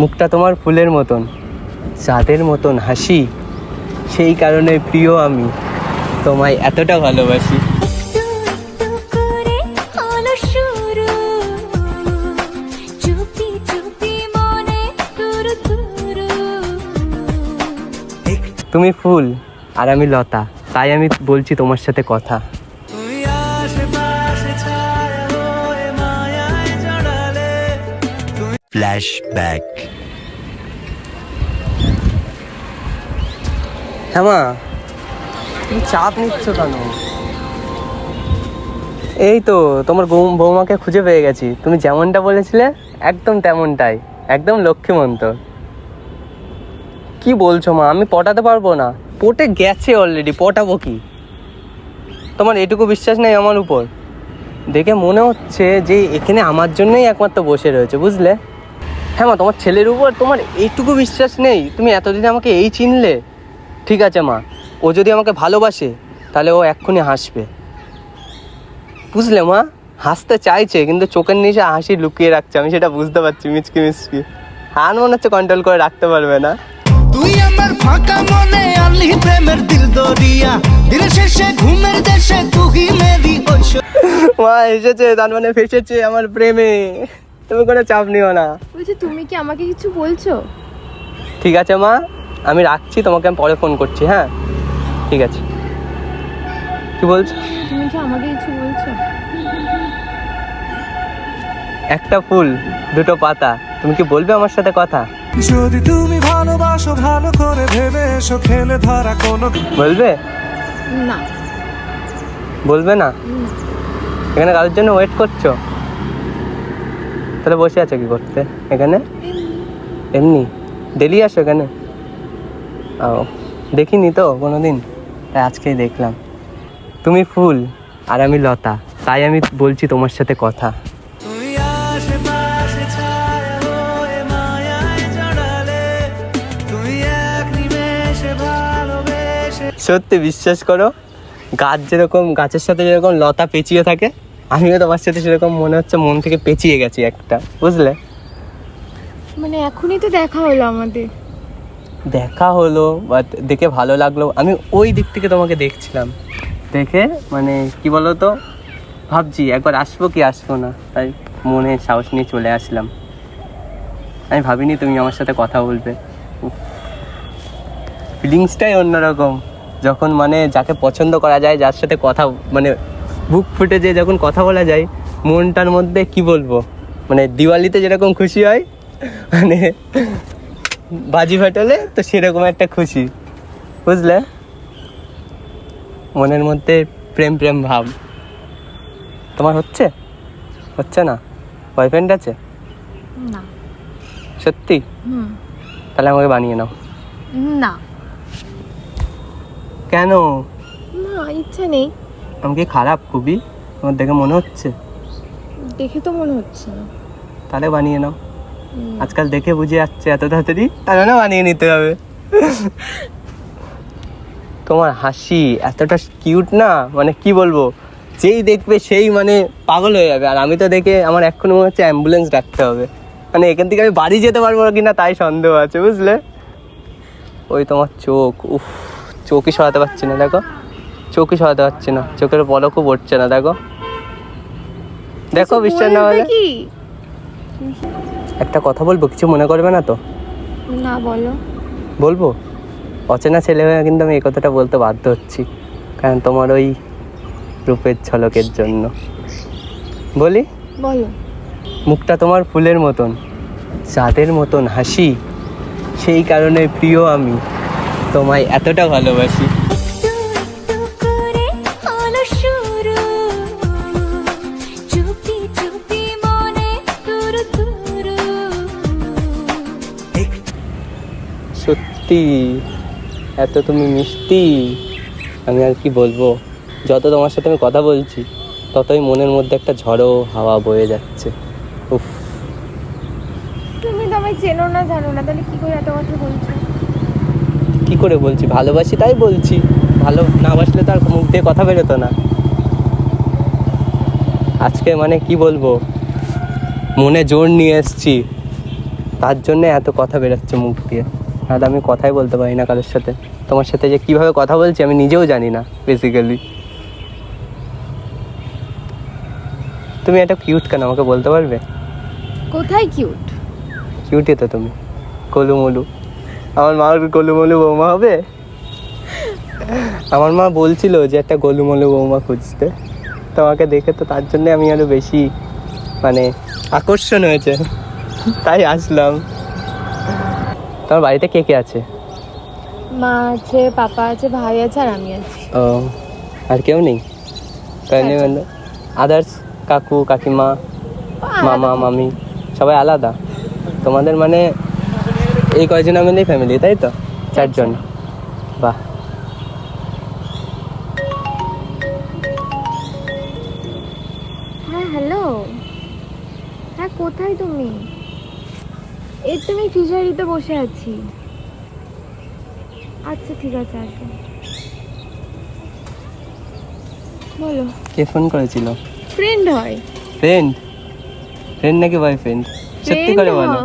মুখটা তোমার ফুলের মতন, চাঁদের মতন হাসি, সেই কারণে প্রিয় আমি তোমায় এতটা ভালোবাসি। তুমি ফুল আর আমি লতা, তাই আমি বলছি তোমার সাথে কথা। ফ্ল্যাশব্যাক। হ্যাঁ মা, তুমি চাপ নিচ্ছ কেন? এই তো তোমার বৌমাকে খুঁজে পেয়ে গেছি, তুমি যেমনটা বলেছিলে একদম তেমনটাই, একদম লক্ষ্মীমন্ত। কি বলছো মা, আমি পটাতে পারবো না? পটে গেছে অলরেডি, পটাবো কি? তোমার এটুকু বিশ্বাস নেই আমার উপর? দেখে মনে হচ্ছে যে এখানে আমার জন্যই একমাত্র বসে রয়েছে, বুঝলে? হ্যাঁ মা, তোমার ছেলের উপর তোমার এইটুকু বিশ্বাস নেই? তুমি এতদিন আমাকে এই চিনলে। ঠিক আছে মা, ও যদি আমাকে ভালোবাসে তাহলে ও এক্ষুনি হাসবে, বুঝলে মা? হাসতে চাইছে কিন্তু চোখের নিচে হাসি লুকিয়ে রাখছে, আমি সেটা বুঝতে পারছি। মিচকি মিচকি হান মনে হচ্ছে কন্ট্রোল করে রাখতে পারবে না। তুই আমার ফাঁকা মনে আনলি প্রেমের দিল দরিয়া, দিন শেষে ঘুমের দেশে তুই মেরি ঐশ্বর। মা এসেছে, তার মানে ফেসেছে আমার প্রেমে। তুমি কোনো চাপ নিও না। বলছি, তুমি কি আমাকে কিছু বলছো? ঠিক আছে মা, আমি রাখছি, তোমাকে আমি পরে ফোন করছি। হ্যাঁ ঠিক আছে। কি বলছো? তুমি কি আমাকে কিছু বলছো? একটা ফুল দুটো পাতা, তুমি কি বলবে আমার সাথে কথা? যদি তুমি ভালোবাসো ভালো করে ভেবে এসো, খেলে ধরা কোনো বলবে? না। বলবে না? এখানে কারোর জন্য ওয়েট করছো? তাহলে বসে আছো কি করতে এখানে? এমনি ডেলি আসো এখানে? ও, দেখিনি তো কোনোদিন, তাই আজকেই দেখলাম। তুমি ফুল আর আমি লতা, তাই আমি বলছি তোমার সাথে কথা। সত্যি বিশ্বাস করো, গাছ যেরকম, গাছের সাথে যেরকম লতা পেঁচিয়ে থাকে, আমিও তোমার সাথে সেরকম মনে হচ্ছে মন থেকে পেঁচিয়ে গেছি একটা, বুঝলে? মানে এখনই তো দেখা হলো আমাদের। দেখা হলো, বাট দেখে ভালো লাগলো। আমি ওই দিক থেকে তোমাকে দেখছিলাম, দেখে মানে কি বলো তো, ভাবছি একবার আসবো কি আসবো না, তাই মনে সাহস নিয়ে চলে আসলাম। আমি ভাবিনি তুমি আমার সাথে কথা বলবে। ফিলিংসটাই অন্যরকম, যখন মানে যাকে পছন্দ করা যায়, যার সাথে কথা মানে বুক ফুটে যে যখন কথা বলা যায়, মনটার মধ্যে কি বলবো, মানে দিওয়ালিতে যেরকম খুশি হয়, মানে বাজি ফাটালে তো সেরকম একটা খুশি, বুঝলে? মনের মধ্যে প্রেম প্রেম ভাব। তোমার হচ্ছে না? বয়ফ্রেন্ড আছে? না। সত্যি? তাহলে আমাকে বানিয়ে নাও। না। কেন? না, ইচ্ছে নেই। আমি কি খারাপ খুবই? তোমার দেখে মনে হচ্ছে? দেখে তো মনে হচ্ছে না। তাহলে বানিয়ে নাও। আজকাল দেখে বুঝে যাচ্ছে এত তাড়াতাড়ি, তাহলে না বানিয়ে নিতে হবে। তোমার হাসি এতটা কিউট না, মানে কি বলবো, যেই দেখবে সেই মানে পাগল হয়ে যাবে। আর আমি তো দেখে আমার এক্ষুনি মনে হচ্ছে অ্যাম্বুলেন্স ডাকতে হবে, মানে এখান থেকে আমি বাড়ি যেতে পারবো কিনা তাই সন্দেহ আছে, বুঝলে? ওই তোমার চোখ, উফ, চোখই সরাতে পারছি না, দেখো চোখই সরাতে পারছি না, চোখের পলকও পড়ছে না, দেখো দেখো, বিশ্বাস না হলে একটা কথা বলবো, কিছু মনে করবে না তো? না, বলো। বলবো? অচেনা ছেলে হয়ে কিন্তু আমি এই কথাটা বলতে বাধ্য হচ্ছি, কারণ তোমার ওই রূপের ঝলকের জন্য। বলি? বলো। মুখটা তোমার ফুলের মতন, চাঁদের মতন হাসি, সেই কারণে প্রিয় আমি তোমায় এতটা ভালোবাসি। সত্যি এত তুমি মিষ্টি, আমি আর কি বলবো। যত তোমার সাথে আমি কথা বলছি ততই মনের মধ্যে একটা ঝড়ো হাওয়া বয়ে যাচ্ছে। উফ, তুমি তো আমায় চেনো না, জানো না, তাহলে কি করে এত কথা বলছো? কি করে বলছি? ভালোবাসি তাই বলছি, ভালো না বাসলে তো আর মুখ দিয়ে কথা বেরোতো না। আজকে মানে কি বলবো, মনে জোর নিয়ে এসছি, তার জন্য এত কথা বেরোচ্ছে মুখ দিয়ে, আর আমি কথাই বলতে পারি না কারোর সাথে। তোমার সাথে যে কীভাবে কথা বলছি আমি নিজেও জানি না বেসিক্যালি। তুমি একটা কিউট কেন আমাকে বলতে পারবে? কোথায় কিউট? কিউটই তো তুমি, গোলুমলু। আমার মা গোলুমলু বৌমা হবে। আমার মা বলছিল যে একটা গোলুমলু বৌমা খুঁজতে, তোমাকে দেখে তো তার জন্য আমি আরো বেশি মানে আকর্ষণ হয়েছে, তাই আসলাম। তোমার বাড়িতে কে কে আছে? মা আছে, পাপা আছে, ভাই আছে আর আমি আছি। ও, আর কেউ নেই? আদার্স কাকু কাকিমা মামা মামি সবাই আলাদা? তোমাদের মানে এই কয়জনের মিলেই ফ্যামিলি, তাই তো? 4 জন। বাহ। হ্যাঁ হ্যালো, হ্যাঁ কোথায় তুমি? এই তুমি ফিশারিতে বসে আছি। আচ্ছা ঠিক আছে, আসো। বলো। কে ফোন করেছিল? ফ্রেন্ড হয়। ফ্রেন্ড? ফ্রেন্ড নাকি বয়ফ্রেন্ড? সত্যি করে বলো।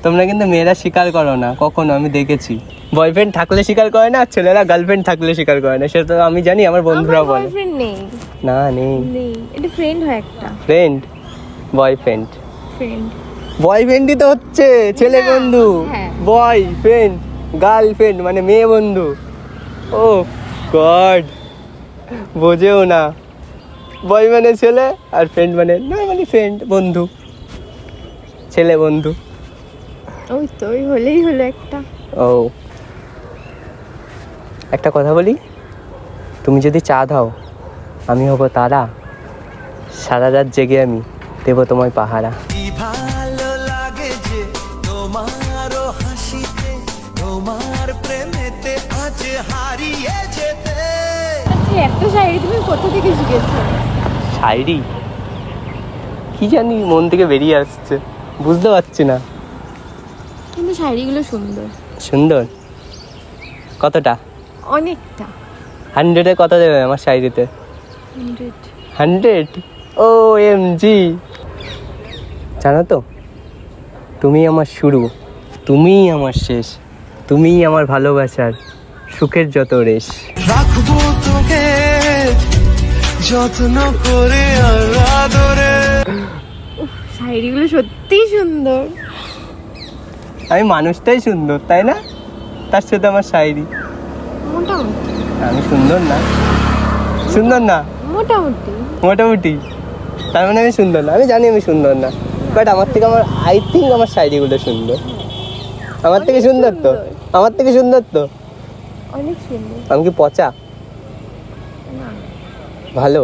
তোমরা কিন্তু মেয়েরা স্বীকার করো না কখনো, আমি দেখেছি। বয়ফ্রেন্ড থাকলে স্বীকার করে না, আর ছেলেরা গার্লফ্রেন্ড থাকলে স্বীকার করে না, সেটা তো আমি জানি, আমার বন্ধুরা বলে। বয়ফ্রেন্ড নেই। না নেই। নেই, এটা ফ্রেন্ড হয় একটা। ফ্রেন্ড? বয়ফ্রেন্ড? ফ্রেন্ড। বয়ফ্রেন্ডই তো হচ্ছে ছেলে না, বন্ধু। হ্যাঁ। বয়ফ্রেন্ড গার্লফ্রেন্ড মানে মেয়ে বন্ধু। ও গড, বোঝেও না। বয় মানে ছেলে আর ফ্রেন্ড মানে নর্মালি ফ্রেন্ড, বন্ধু, ছেলে বন্ধু। ওই তো, ওই হলেই হলো একটা। ও, একটা কথা বলি, তুমি যদি চা দাও আমি হব তারা, সারা রাত জেগে আমি দেবো তোমায় পাহারা। কি ভালো লাগে যে তোমারও হাসিতে, তোমার প্রেমেতে আজ হারিয়ে যেতে। আচ্ছা, এত শায়রি তুমি কোথা থেকে শিখেছো? শায়রি কি জানি মন থেকে বেরিয়ে আসছে, বুঝতে পারছি না। কিন্তু শায়রিগুলো সুন্দর। সুন্দর? কতটা? অনেকটা। 100-এ কত দেবে আমার শায়রিতে? 100। 100? ও এম জি। জানো তো, তুমি আমার শুরু, তুমিই আমার শেষ, তুমিই আমার ভালোবাসার সুখের যত রেশ। রাখবো তোকে যত্ন করে আর আদরে। শায়রিগুলো সত্যিই সুন্দর। আমি মানুষটাই সুন্দর, তাই না? তার সাথে আমার শায়রি। মোটামুটি। আমি সুন্দর না? সুন্দর না? মোটামুটি। মোটামুটি? তার মানে আমি সুন্দর না? আমি জানি আমি সুন্দর না, বাট আমার থেকে আই থিঙ্ক আমার শায়রিগুলো সুন্দর। আমার থেকে সুন্দর তো? আমার থেকে সুন্দর তো? অনেক সুন্দর। আমি কি পচা? না, ভালো?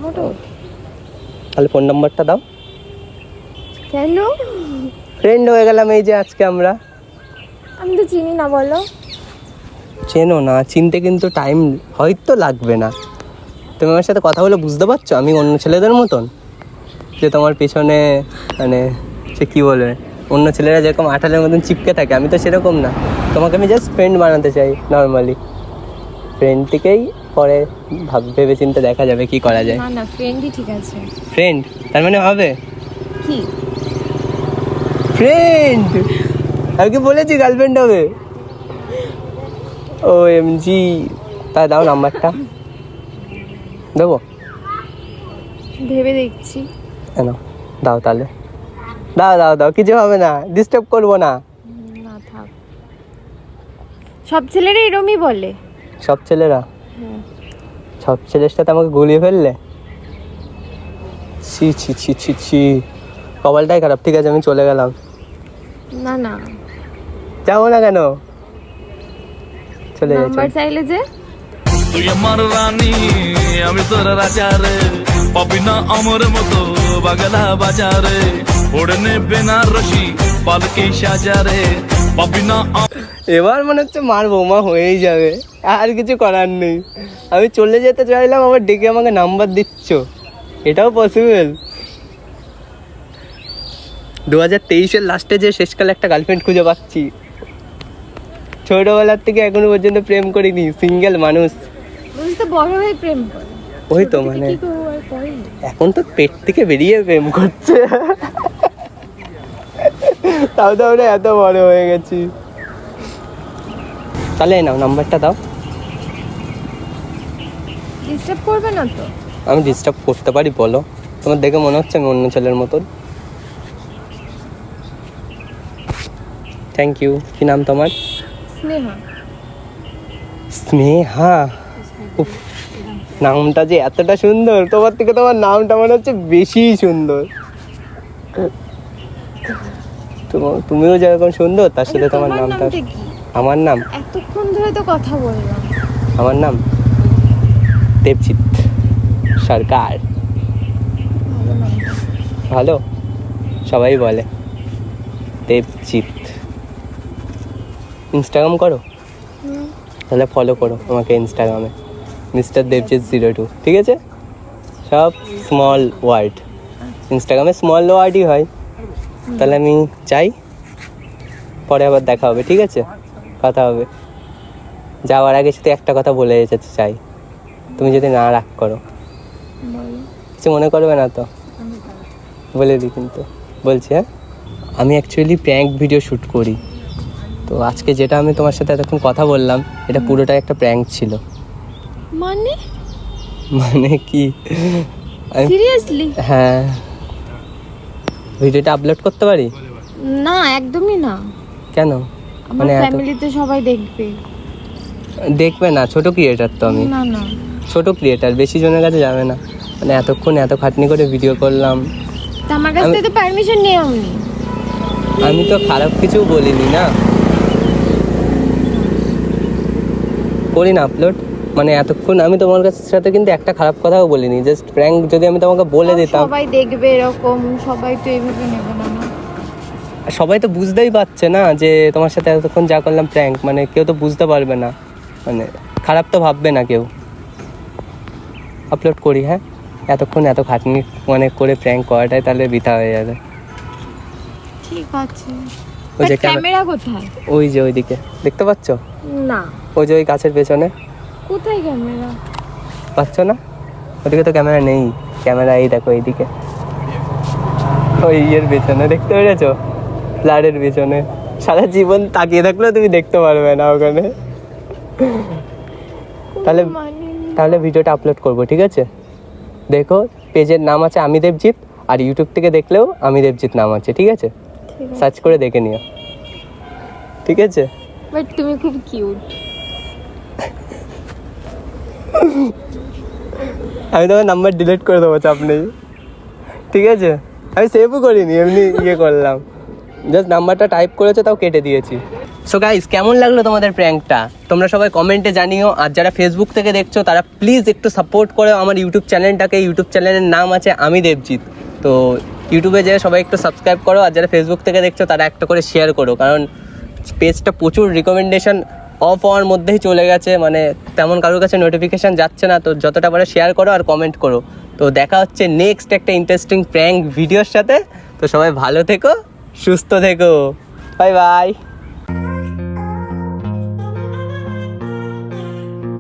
মোটামুটি। তাহলে ফোন নাম্বারটা দাও। কেন? ফ্রেন্ড হয়ে গেলাম এই যে আজকে আমরা। আমি তো চিনি না, বলো। চেনো না? চিনতে কিন্তু টাইম হয়তো লাগবে না। তুমি আমার সাথে কথা বলে বুঝতে পারছো আমি অন্য ছেলেদের মতন, যে তোমার পেছনে মানে সে কী বলবে, অন্য ছেলেরা যেরকম আঠালের মতন চিপকে থাকে, আমি তো সেরকম না। তোমাকে আমি জাস্ট ফ্রেন্ড বানাতে চাই নর্মালি। ফ্রেন্ডটিকেই পরে ভেবে চিন্তে দেখা যাবে কি করা যায়। না না, ফ্রেন্ডই ঠিক আছে। ফ্রেন্ড তার মানে হবে কি? ফ্রেন্ড? আমি কি বলেছি গার্লফ্রেন্ড হবে? ও এম জি। তা দাও নাম্বারটা। দেবো? ভেবে দেখছি। কেন? দাও তাহলে, দাও দাও দাও, কিছু হবে না, ডিস্টার্ব করবো না। না থাক, সব ছেলেরা এরমই বলে। সব ছেলেরা? হ্যাঁ। সব ছেলের সাথে আমাকে গুলিয়ে ফেললে? ছি ছি ছি ছি ছি, কপালটাই খারাপ। ঠিক আছে আমি চলে গেলাম। না না, যাবো না কেন? চলে যাচ্ছি। নাম্বার চাইলে যে? তুই আমার রানী আমি তোর রাজা রে, পাবি না আমার মতো বাগলা বাজারে, ওড়ে নেবে না রশি পালকি সাজারে, পাবি না এবার মনে হচ্ছে মার বৌমা হয়েই যাবে, আর কিছু করার নেই। আমি চলে যেতে চাইলাম, আবার ডেকে আমাকে নাম্বার দিচ্ছ, এটাও পসিবল? 2023-এর লাস্টে যে শেষকালে একটা গার্লফ্রেন্ড খুঁজে পাচ্ছি। ছোটবেলার থেকে এখনো পর্যন্ত প্রেম করিনি, সিঙ্গেল মানুষ। বুঝতে বড় হয়ে প্রেম করে। ওই তো ছোট থেকে মানে কি করবো আর করিনি। এখন তো পেট থেকে বেরিয়ে প্রেম করছে। তাও তো আমরা এত বড় হয়ে গেছি। তাহলে এই নাও নাম্বারটা দাও। ডিস্টার্ব করবে না তো? আমি ডিস্টার্ব করতে পারি বলো? তোমার দেখে মনে হচ্ছে আমি অন্য ছেলের মতন? Thank you. কি নাম তোমার? স্নেহা। স্নেহা? উফ, নামটা যে এতটা সুন্দর, তোমার থেকে তোমার নামটা মনে হচ্ছে বেশি সুন্দর। তুমিও যেরকম সুন্দর তার সাথে তোমার নামটা। নামটা কি? আমার নাম? এতক্ষণ ধরে তো কথা বললাম। আমার নাম দেবজিৎ সরকার। ভালো নামটা। ভালো, সবাই বলে দেবজিৎ। ইনস্টাগ্রাম করো? তাহলে ফলো করো আমাকে ইনস্টাগ্রামে, মিস্টার দেবজিৎ 02, ঠিক আছে? সব স্মল ওয়ার্ড, ইনস্টাগ্রামে স্মল ওয়ার্ডই হয়। তাহলে আমি যাই, পরে আবার দেখা হবে, ঠিক আছে? কথা হবে। যাওয়ার আগে শুধু একটা কথা বলে যেতে চাই, তুমি যদি না রাগ করো। বলো। কিছু মনে করবে না তো? বলে দিই কিন্তু, বলছি হ্যাঁ। আমি অ্যাকচুয়ালি প্র্যাঙ্ক ভিডিও শ্যুট করি, তো আজকে যেটা আমি তোমার সাথে এতক্ষণ কথা বললাম এটা পুরোটাই একটা প্র্যাঙ্ক ছিল। মানে? মানে কি? সিরিয়াসলি? হ্যাঁ। ভিডিওটা আপলোড করতে পারি? না, একদমই না। কেন? আমার মানে ফ্যামিলিতে সবাই দেখবে। দেখবে না, ছোট ক্রিয়েটার তো আমি। না না, ছোট ক্রিয়েটার, বেশি জনের কাছে যাবে না। মানে এতক্ষণ এত খাটনি করে ভিডিও করলাম। তা আমার কাছ থেকে তো পারমিশন নিয়ে আমি। আমি তো খারাপ কিছু বলিনি না, করি না আপলোড। মানে এতক্ষণ আমি তোমার সাথে কিন্তু একটা খারাপ কথাও বলিনি, জাস্ট প্র্যাঙ্ক। যদি আমি তোমাকে বলে দিতাম, সবাই দেখবে এরকম, সবাই তো এইভাবে নেবে না না। সবাই তো বুঝতেই পারছে না যে তোমার সাথে এতক্ষণ যা করলাম প্র্যাঙ্ক, মানে কেউ তো বুঝতে পারবে না, মানে খারাপ তো ভাববে না কেউ। আপলোড করি, হ্যাঁ। এতক্ষণ এত খাটনি মানে করে প্র্যাঙ্ক করাটাই তাহলে বৃথা হয়ে যাবে। ঠিক আছে। ওই যে ক্যামেরা কোথায়? ওই যে ওইদিকে দেখতে পাচ্ছ? না। ওই যে ওই গাছের পেছনে। কোথায় ক্যামেরা? পাচ্ছ না? ওদিকে তো ক্যামেরা নেই। ক্যামেরা এই দেখো এইদিকে, ওই ইয়ের পেছনে, দেখতে পেরেছো? ফ্ল্যাটের পেছনে। সারা জীবন তাকিয়ে থাকলেও তুমি দেখতে পারবে না ওখানে। তাহলে তাহলে ভিডিওটা আপলোড করব, ঠিক আছে? দেখো, পেজের নাম আছে আমি দেবজিৎ, আর ইউটিউব থেকে দেখলেও আমি দেবজিৎ নাম আছে, ঠিক আছে? সার্চ করে দেখে নিও, ঠিক আছে? বাট তুমি খুব কিউট। আমি তোমার নাম্বার ডিলিট করে দেবো, চাপ নেই, ঠিক আছে? আমি সেভও করিনি, এমনি ইয়ে করলাম, জাস্ট নাম্বারটা টাইপ করেছে, তাও কেটে দিয়েছি। সো গাইস, কেমন লাগলো তোমাদের প্র্যাঙ্কটা তোমরা সবাই কমেন্টে জানিও। আর যারা ফেসবুক থেকে দেখছো তারা প্লিজ একটু সাপোর্ট করো আমার ইউটিউব চ্যানেলটাকে। ইউটিউব চ্যানেলের নাম আছে আমি দেবজিৎ। তো ইউটিউবে যেয়ে সবাই একটু সাবস্ক্রাইব করো, আর যারা ফেসবুক থেকে দেখছো তারা একটা করে শেয়ার করো, কারণ পেজটা প্রচুর রিকমেন্ডেশন অফ হওয়ার মধ্যেই চলে গেছে, মানে তেমন কারোর কাছে নোটিফিকেশান যাচ্ছে না। তো যতটা পারে শেয়ার করো আর কমেন্ট করো। তো দেখা হচ্ছে নেক্সট একটা ইন্টারেস্টিং প্র্যাঙ্ক ভিডিওর সাথে। তো সবাই ভালো থেকো, সুস্থ থেকো, বাই বাই।